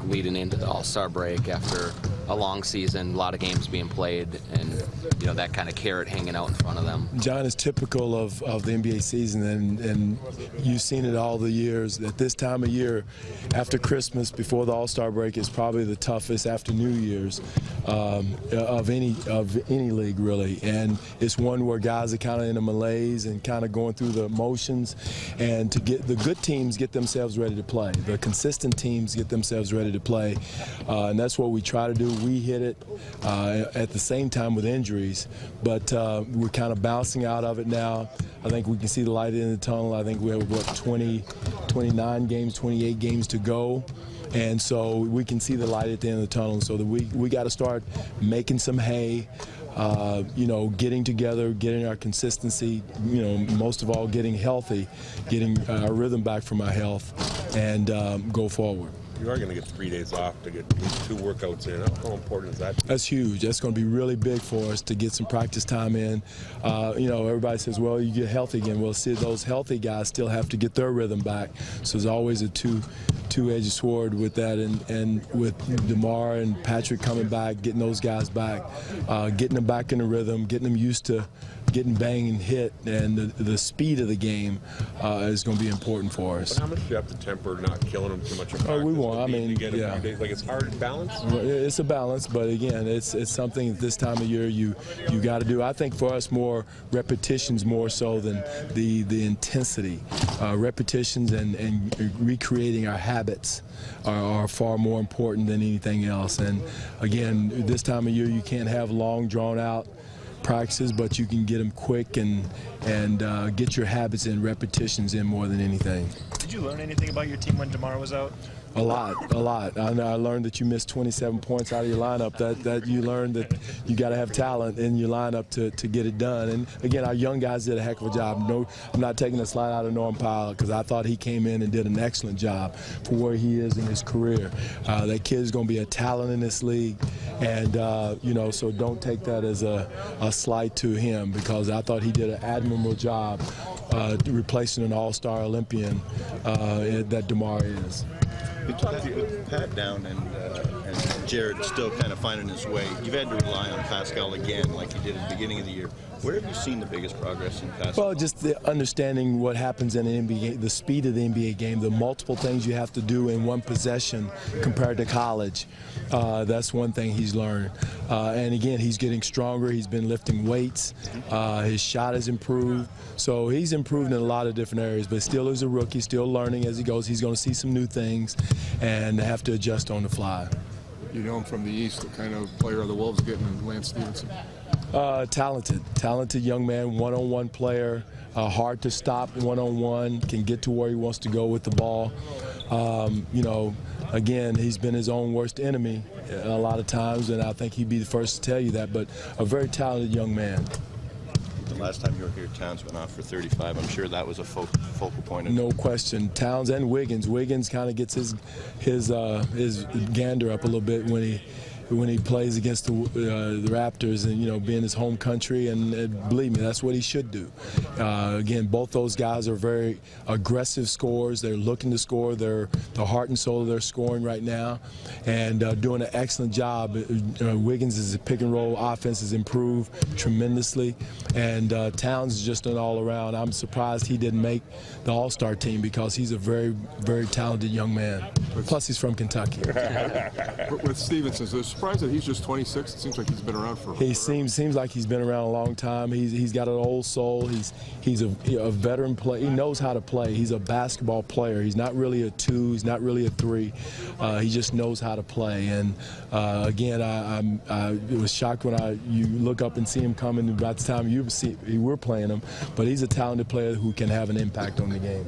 leading into the All-Star break after a long season, a lot of games being played, and that kind of carrot hanging out in front of them. John is typical of the NBA season, and you've seen it all the years. At this time of year, after Christmas, before the All-Star break, is probably the toughest after New Year's of any league, really. And it's one where guys are kind of in a malaise and kind of going through the motions. And to get the good teams get themselves ready to play, the consistent teams get themselves ready to play, and that's what we try to do. We hit it at the same time with injuries, but we're kind of bouncing out of it now. I think we can see the light in the tunnel. I think we have, what, 29 games, 28 games to go. And so we can see the light at the end of the tunnel. So that we got to start making some hay, getting together, getting our consistency, most of all getting healthy, getting our rhythm back from our health, and go forward. You are going to get 3 days off to get 2 workouts in. How important is that? That's huge. That's going to be really big for us to get some practice time in. Everybody says, well, you get healthy again. Well, see, those healthy guys still have to get their rhythm back. So there's always a two-edged sword with that, and with DeMar and Patrick coming back, getting those guys back, getting them back in the rhythm, getting them used to getting banged and hit, and the speed of the game is going to be important for us. But how much do you have to temper not killing them too much in practice? Oh, we won't. I mean, yeah. Like, it's hard to balance? It's a balance, but again, it's something at this time of year you got to do. I think for us, more repetitions more so than the intensity. Repetitions and recreating our habits are far more important than anything else. And again, this time of year, you can't have long, drawn-out practices, but you can get them quick and get your habits and repetitions in more than anything. Did you learn anything about your team when DeMar was out? A lot. I learned that you missed 27 points out of your lineup. That you learned that you got to have talent in your lineup to get it done. And again, our young guys did a heck of a job. No, I'm not taking a slide out of Norm Powell because I thought he came in and did an excellent job for where he is in his career. That kid is going to be a talent in this league, and so don't take that as a slight to him, because I thought he did an admirable job replacing an all-star Olympian that DeMar is. You talked with Pat down and Jared still kind of finding his way. You've had to rely on Pascal again, like you did at the beginning of the year. Where have you seen the biggest progress in Pascal? Well, just the understanding what happens in the NBA, the speed of the NBA game, the multiple things you have to do in one possession compared to college. That's one thing he's learned. And again, he's getting stronger. He's been lifting weights. His shot has improved. So he's improved in a lot of different areas, but still is a rookie, still learning as he goes. He's going to see some new things and have to adjust on the fly. You know him from the East, the kind of player the Wolves getting, Lance Stevenson. Talented young man, one-on-one player, hard to stop one-on-one, can get to where he wants to go with the ball. Again, he's been his own worst enemy a lot of times, and I think he'd be the first to tell you that, but a very talented young man. The last time you were here, Towns went off for 35. I'm sure that was a focal point. No question. Towns and Wiggins. Wiggins kind of gets his gander up a little bit when he plays against the Raptors, and being his home country, and believe me, that's what he should do. Again, both those guys are very aggressive scorers. They're looking to score. They're the heart and soul of their scoring right now, and doing an excellent job. Wiggins' pick and roll offense has improved tremendously, and Towns is just an all-around. I'm surprised he didn't make the All-Star team, because he's a very, very talented young man. Plus, he's from Kentucky. With Stevenson, is it a surprise that he's just 26? It seems like he's been around for. He seems like he's been around a long time. He's got an old soul. He's a veteran player. He knows how to play. He's a basketball player. He's not really a 2. He's not really a 3. He just knows how to play. And again, I was shocked when you look up and see him coming. About the time you were playing him, but he's a talented player who can have an impact on the game.